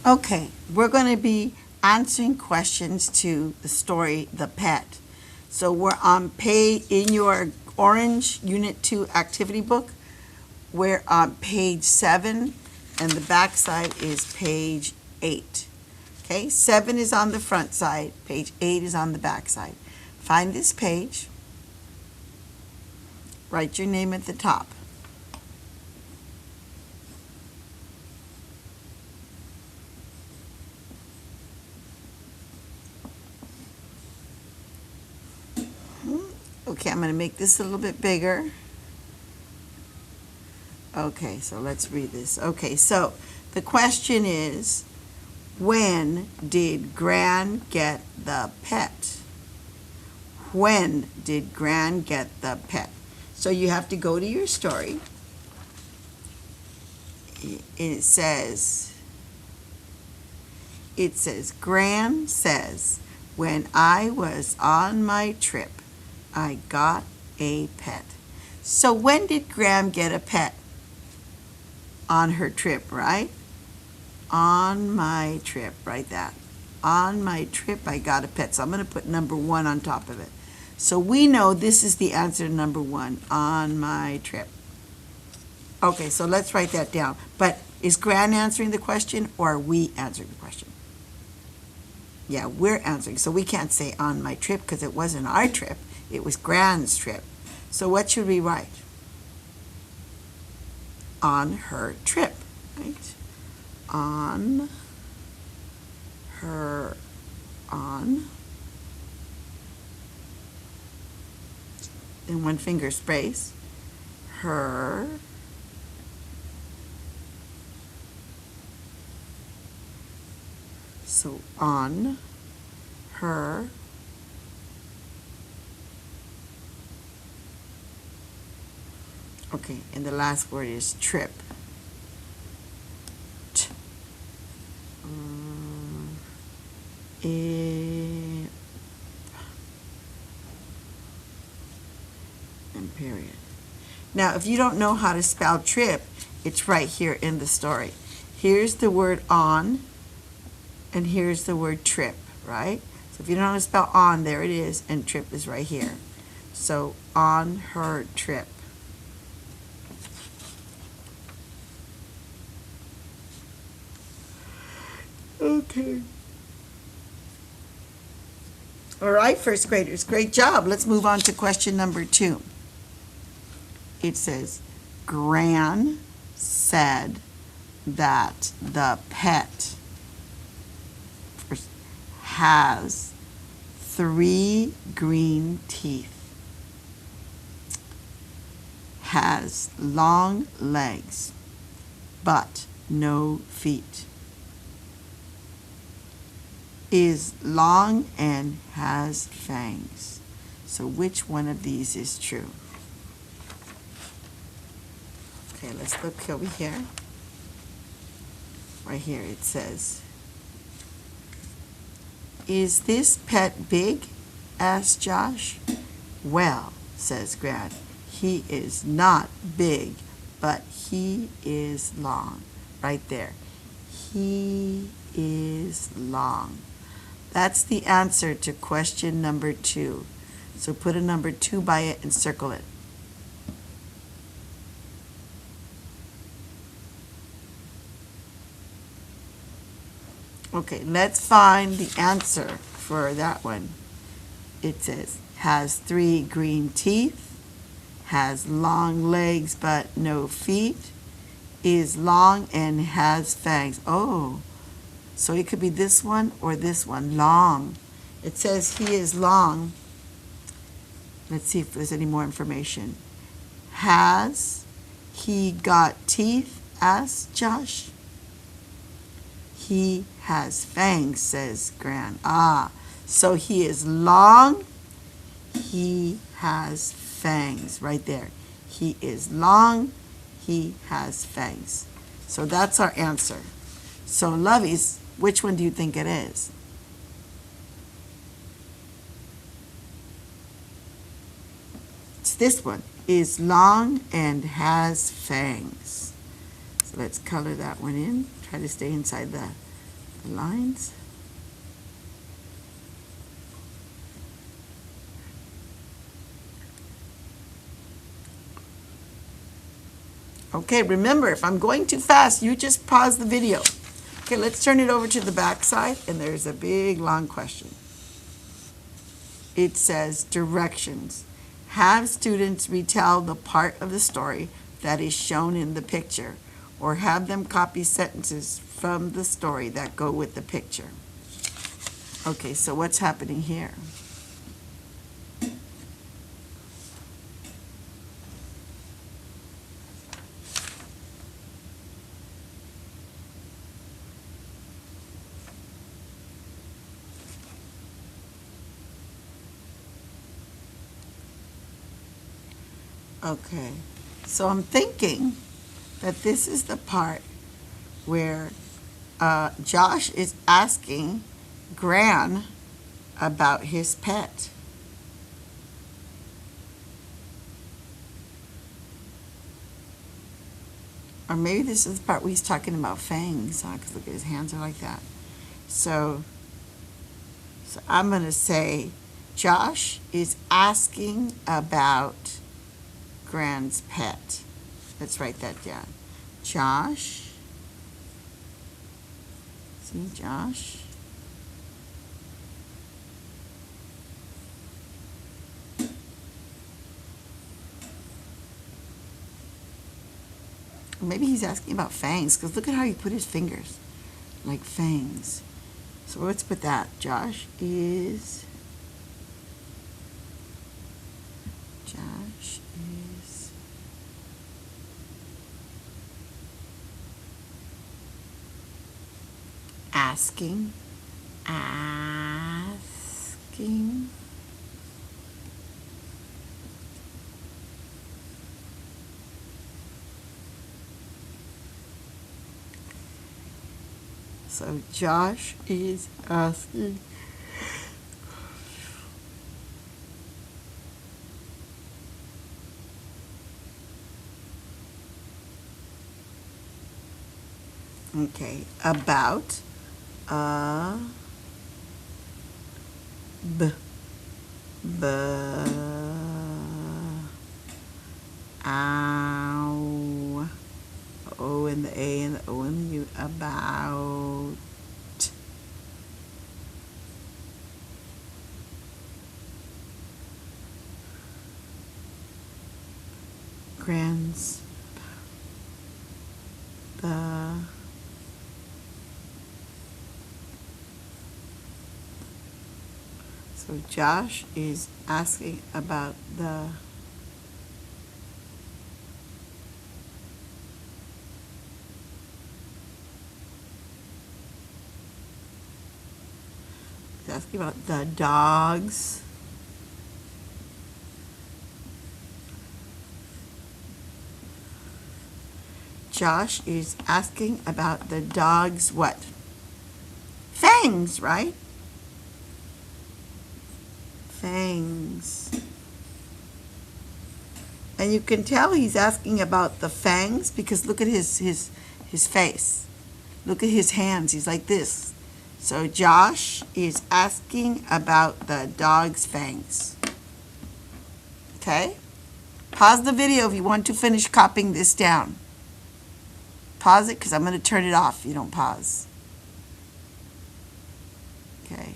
Okay, we're going to be answering questions to the story The Pet. So we're on page, in your orange Unit 2 activity book, we're on page 7, and the back side is page 8. Okay, 7 is on the front side, page 8 is on the back side. Find this page, write your name at the top. Okay, I'm going to make this a little bit bigger. Okay, so let's read this. Okay, so the question is, when did Gran get the pet? When did Gran get the pet? So you have to go to your story. It says, Gran says, when I was on my trip, I got a pet. So when did Gran get a pet? On her trip, right? On my trip, write that. On my trip, I got a pet. So I'm going to put number 1 on top of it. So we know this is the answer to number 1, on my trip. Okay, so let's write that down. But is Gran answering the question or are we answering the question? Yeah, we're answering. So we can't say on my trip because it wasn't our trip. It was Gran's trip. So what should we write? On her trip, right? On her, on, in one finger space, her so on her okay, and the last word is trip. And period. Now, if you don't know how to spell trip, it's right here in the story. Here's the word on, and here's the word trip, right? So if you don't know how to spell on, there it is, and trip is right here. So, on her trip. Okay. All right, first graders, great job. Let's move on to question number 2. It says, Gran said that the pet has 3 green teeth, has long legs, but no feet, is long and has fangs. So which one of these is true? Okay, let's look over here. Right here it says, is this pet big? Asked Josh. Well, says Gran, he is not big, but he is long. Right there. He is long. That's the answer to question number 2. So put a number 2 by it and circle it. Okay, let's find the answer for that one. It says, has 3 green teeth, has long legs but no feet, is long and has fangs. Oh, so it could be this one or this one, long. It says he is long. Let's see if there's any more information. Has he got teeth? Asked Josh. He has fangs, says Gran. Ah, so he is long. He has fangs, right there. He is long. He has fangs. So that's our answer. So, lovies, which one do you think it is? It's this one. Is long and has fangs. So let's color that one in. Try to stay inside the the lines. Okay, remember, if I'm going too fast, you just pause the video. Okay, let's turn it over to the back side, and there's a big, long question. It says, directions. Have students retell the part of the story that is shown in the picture, or have them copy sentences from the story that go with the picture. Okay, so what's happening here? Okay, so I'm thinking that this is the part where Josh is asking Gran about his pet. Or maybe this is the part where he's talking about fangs, huh? Because look at his hands are like that. So I'm going to say Josh is asking about Gran's pet. Let's write that down. Josh. See, Josh. Maybe he's asking about fangs, because look at how he put his fingers, like fangs. So let's put that. Josh is asking so Josh is asking about ow, O and the A and the O and the U, about Gran's so Josh is asking about the dogs. Josh is asking about the dog's what? Fangs, right? Fangs. And you can tell he's asking about the fangs because look at his face. Look at his hands. He's like this. So Josh is asking about the dog's fangs. Okay? Pause the video if you want to finish copying this down. Pause it because I'm going to turn it off if you don't pause. Okay.